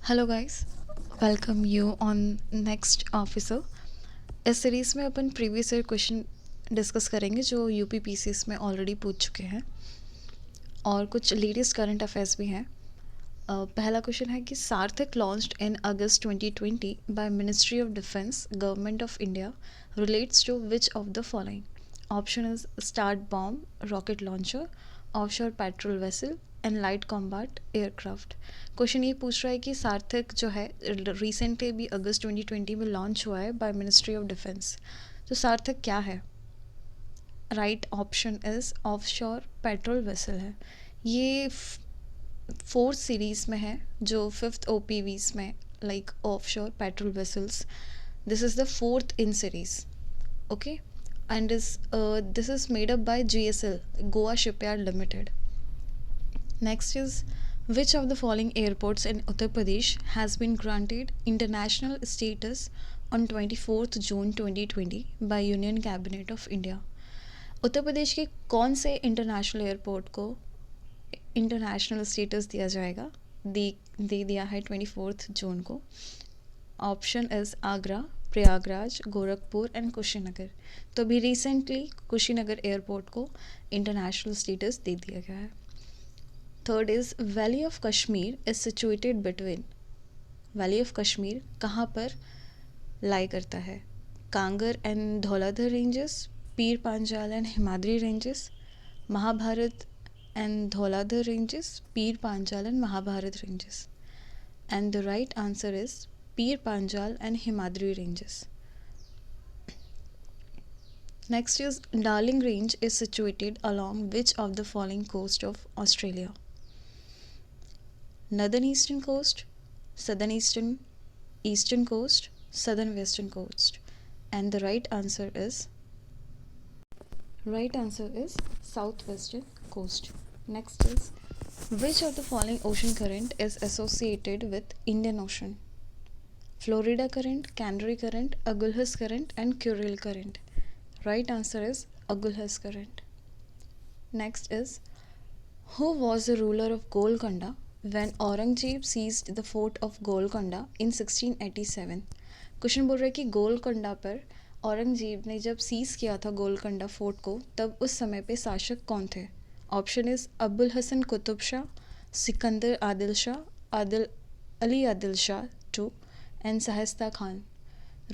Hello guys, welcome you on next officer. इस series में अपन previous year question discuss करेंगे जो यूपी पीसीएस में ऑलरेडी पूछ चुके हैं और कुछ लेटेस्ट करंट अफेयर्स भी हैं। पहला क्वेश्चन है कि Sarthak launched in August 2020 by ministry of defence government of India relates to which of the following. Option is start bomb rocket launcher, offshore patrol vessel and light combat aircraft. Question ये पूछ रहा है कि सार्थक जो है रिसेंटली भी अगस्त 2020 में लॉन्च हुआ है बाय मिनिस्ट्री ऑफ डिफेंस। तो सार्थक क्या है? Right option is offshore patrol vessel है। ये फोर्थ सीरीज में है जो फिफ्थ ओपीवीज में like offshore patrol vessels. This is the fourth in series, okay, and this is made up by GSL, Goa Shipyard Limited. Next is, which of the following airports in Uttar Pradesh has been granted international status on 24th June 2020 by Union Cabinet of India? Uttar Pradesh के कौन से international airport को international status दिया जाएगा? दे दिया है 24th जून को। Option is Agra, Prayagraj, Gorakhpur and Kushinagar. तो अभी रिसेंटली कुशीनगर एयरपोर्ट को इंटरनेशनल स्टेटस दे दिया गया है। Third is valley of Kashmir is situated between. Valley of Kashmir कहाँ पर लाई करता है? Kanger and Dhauladhar ranges, Pir Panjal and Himadri ranges, Mahabharat and Dhauladhar ranges, Pir Panjal and Mahabharat ranges. And the right answer is Pir Panjal and Himadri ranges. Next is Darling Range is situated along which of the following coast of Australia? Northern eastern coast, southern eastern coast, southern western coast. And the right answer is southwestern coast. Next is, which of the following ocean current is associated with Indian Ocean? Florida current, Canary current, Agulhas current and Kuril current. Right answer is Agulhas current. Next is, who was the ruler of Golconda when Aurangzeb seized the fort of Golconda in 1687? Question बोल रहा है कि गोलकोंडा पर औरंगजेब ने जब seize किया था Golconda fort को तब उस समय पे शासक कौन थे? Option is Abul Hasan Qutub Shah, Sikandar Adil Shah, Ali Adil Shah two and Shaista Khan.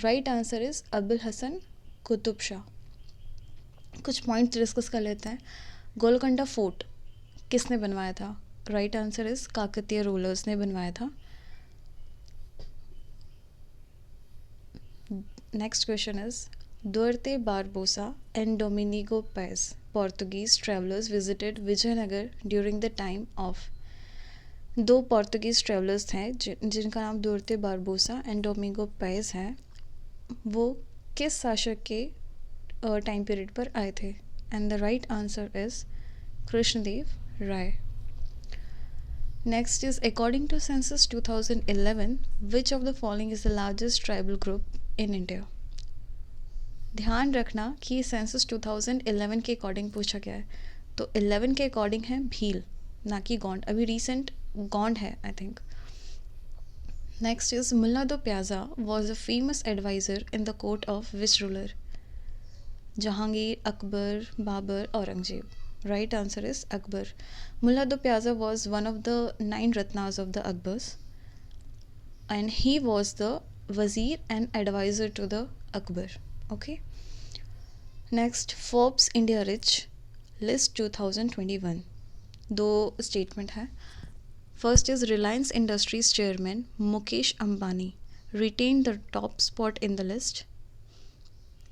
Right answer is Abul Hasan Qutub Shah. कुछ पॉइंट्स डिस्कस कर लेते हैं। गोलकोंडा फोर्ट किसने बनवाया था? Right answer is Kakatiya rulers ने बनवाया था। Next question is, Duarte Barbosa and Domingo Paes Portuguese travellers visited Vijayanagar during the time of. दो पोर्तुगीज़ ट्रेवलर्स हैं जिनका नाम Duarte Barbosa and Domingo Paes है। वो किस शासक के टाइम पीरियड पर आए थे? And the right answer is Krishnadeva Raya. Next is, according to census 2011 which of the following is the largest tribal group in India? ध्यान रखना कि सेंसस 2011 के अकॉर्डिंग पूछा गया है, तो 11 के अकॉर्डिंग है भील, ना कि गोंड। अभी रिसेंट गोंड है I think. Next is, Mulla Do Pyaza was a famous adviser in the court of which ruler? Jahangir, Akbar, Babur, Aurangzeb. Right answer is Akbar. Mulla Do Pyaza was one of the 9 ratnas of the Akbar's and he was the wazir and advisor to the Akbar. Okay. Next, Forbes India Rich List 2021. दो statement है। First is, Reliance industries chairman Mukesh Ambani retained the top spot in the list.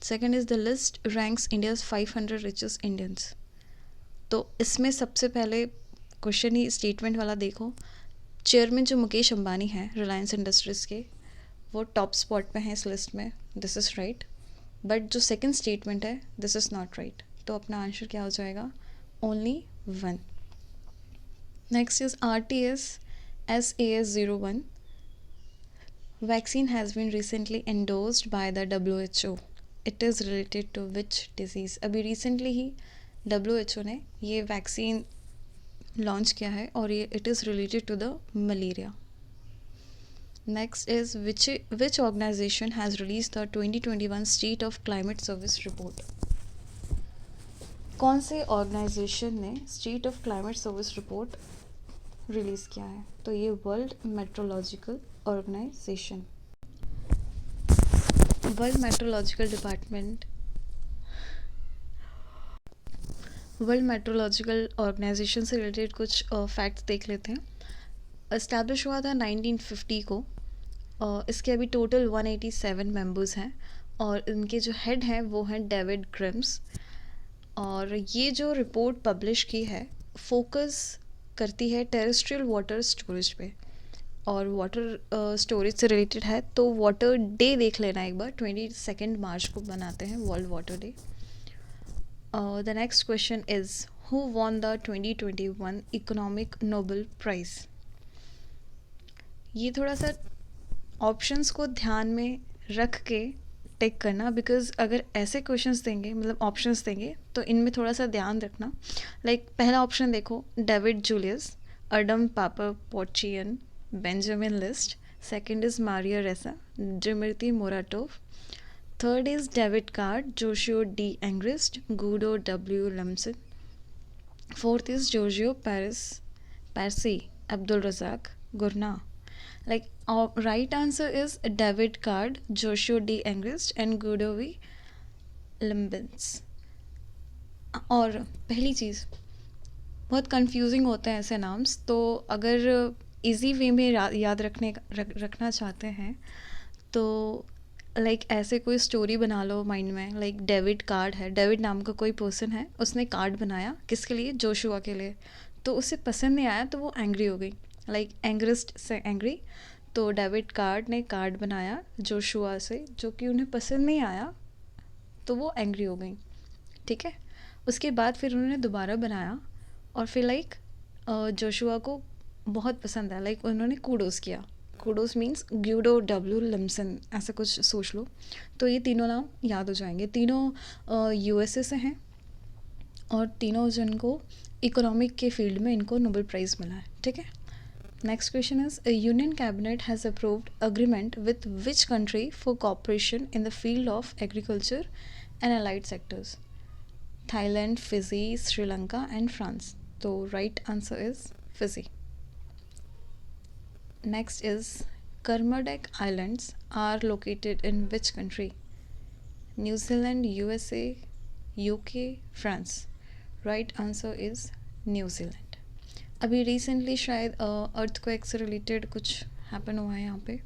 Second is, the list ranks India's 500 richest Indians. तो इसमें सबसे पहले question ही statement वाला देखो। Chairman जो मुकेश अंबानी हैं रिलायंस इंडस्ट्रीज़ के, वो टॉप स्पॉट पे हैं इस लिस्ट में। दिस इज़ राइट, बट जो सेकंड स्टेटमेंट है दिस इज़ नॉट राइट। तो अपना आंसर क्या हो जाएगा? Only 1। Next is RTS SAS01 vaccine has been recently endorsed by the WHO. It is related to which disease? अभी recently ही WHO ने ये वैक्सीन लॉन्च किया है और ये it is related to the malaria. Next is which organization has released the 2021 State of Climate Service report? कौन से ऑर्गेनाइजेशन ने state of climate service report release किया है? तो ये world meteorological organization, world meteorological department, world meteorological organization से related कुछ facts देख लेते हैं। इस्टेब्लिश हुआ था 1950 को। इसके अभी टोटल 187 मेंबर्स हैं और इनके जो हेड हैं वो हैं डेविड ग्रिम्स। और ये जो रिपोर्ट पब्लिश की है फोकस करती है टेरेस्ट्रियल वाटर स्टोरेज पे, और वाटर स्टोरेज से रिलेटेड है। तो वाटर डे देख लेना एक बार, 22 मार्च को बनाते हैं world water day. The next question is who won the 2021 economic Nobel prize? ये थोड़ा सा ऑप्शंस को ध्यान में रख के टिक करना, बिकॉज अगर ऐसे क्वेश्चंस देंगे, मतलब ऑप्शंस देंगे, तो इनमें थोड़ा सा ध्यान रखना। लाइक पहला ऑप्शन देखो, डेविड जूलियस, अडम पापा पोचियन, Benjamin List. Second is Maria Ressa, Dmitry Muratov. Third is David Card, Joshua D Angrist, Guido W लम्सन। Fourth is Giorgio Parisi, Abdulrazak Gurnah. Like right answer is David Card, Joshua D. Angrist and Guido Limbens. और पहली चीज़, बहुत confusing होते हैं ऐसे नाम्स, तो अगर easy way में याद रखना चाहते हैं तो लाइक ऐसे कोई स्टोरी बना लो माइंड में। लाइक डेविड कार्ड है, डेविड नाम का कोई पर्सन है, उसने कार्ड बनाया किसके लिए? जोशुआ के लिए। तो उसे पसंद नहीं आया तो वो एंग्री हो गई, लाइक एंग्रिस्ट से एंग्री। तो डेविड कार्ड ने कार्ड बनाया जोशुआ से, जो कि उन्हें पसंद नहीं आया, तो वो एंग्री हो गई। ठीक है, उसके बाद फिर उन्होंने दोबारा बनाया और फिर लाइक जोशुआ को बहुत पसंद आया, लाइक उन्होंने कूडोस किया। कूडोस मीन्स ग्यूडो डब्ल्यू लिम्सन, ऐसा कुछ सोच लो। तो ये तीनों नाम याद हो जाएंगे। तीनों यूएसए से हैं और तीनों जन को इकोनॉमिक के फील्ड में इनको नोबेल प्राइज़ मिला है। ठीक है, next question is union cabinet has approved agreement with which country for cooperation in the field of agriculture and allied sectors? Thailand, Fiji, Sri Lanka and France. तो right answer is Fiji. Next is Kermadec islands are located in which country? New Zealand, USA, UK, France. Right answer is New Zealand. अभी recently शायद earthquake से related कुछ happen हुआ है यहाँ पे।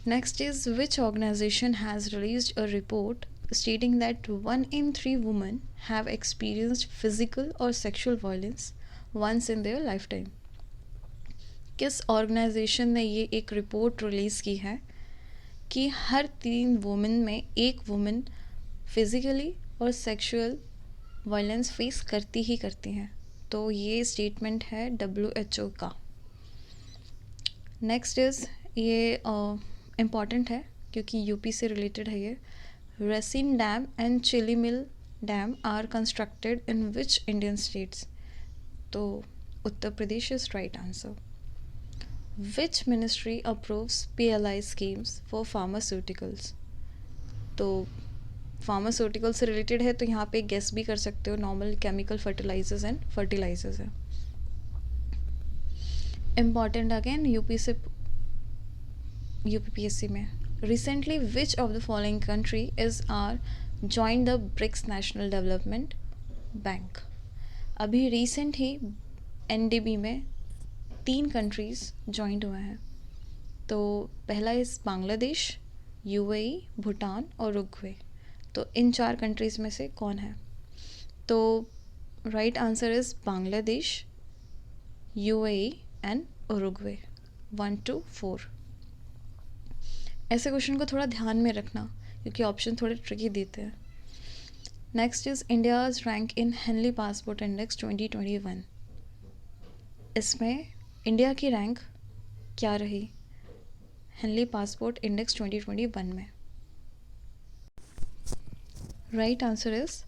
Next is which organisation has released a report stating that 1 in 3 women have experienced physical or sexual violence once in their lifetime? किस organisation ने ये एक रिपोर्ट रिलीज़ की है कि हर 3 वुमेन में एक वुमेन फिज़िकली और सेक्सुअल वायलेंस फेस करती ही करती हैं? तो ये स्टेटमेंट है WHO का। नेक्स्ट इज़ ये इम्पॉर्टेंट है क्योंकि यूपी से रिलेटेड है ये। Resin Dam and Chili Mill Dam are constructed in which Indian states? तो Uttar Pradesh is right answer. Which ministry approves PLI schemes for pharmaceuticals? तो फार्मास्यूटिकल से रिलेटेड है तो यहाँ पे गेस भी कर सकते हो, normal chemical fertilizers and fertilizers है। इम्पॉर्टेंट अगेन यूपीपीएससी में। Recently, which of the following country is joined the BRICS National Development Bank? अभी रिसेंट ही NDB में 3 कंट्रीज़ ज्वाइंट हुए हैं। तो पहला इस बांग्लादेश, UAE, भूटान और उरुग्वे। तो इन 4 कंट्रीज़ में से कौन है? तो right answer is Bangladesh, UAE and Uruguay. 1 to 4। ऐसे क्वेश्चन को थोड़ा ध्यान में रखना क्योंकि ऑप्शन थोड़े ट्रिकी देते हैं। Next is India's rank in Henley passport index 2021। इसमें इंडिया की रैंक क्या रही हेनली पासपोर्ट इंडेक्स 2021 में? Right answer is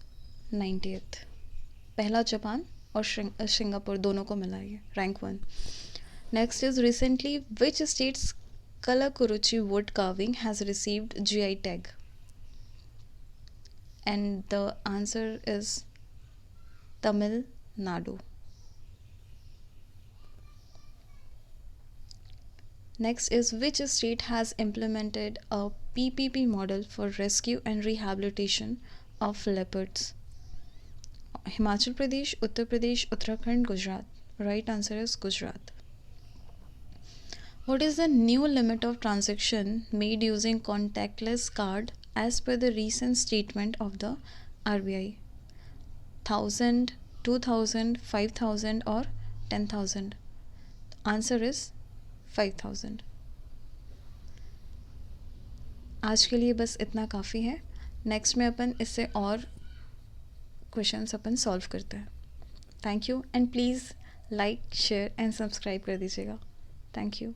90th। पहला जापान और सिंगापुर दोनों को मिला ये rank 1। Next is recently which states Kalakuruchi wood carving has received GI tag? And the answer is Tamil Nadu. Next is, which state has implemented a PPP model for rescue and rehabilitation of leopards? Himachal Pradesh, Uttar Pradesh, Uttarakhand, Gujarat. Right answer is Gujarat. What is the new limit of transaction made using contactless card as per the recent statement of the RBI? 1000, 2000, 5000 or 10,000? Answer is 5000. आज के लिए बस इतना काफ़ी है. Next में अपन इससे और क्वेश्चंस अपन सॉल्व करते हैं. Thank you and please like share and subscribe कर दीजिएगा. Thank you.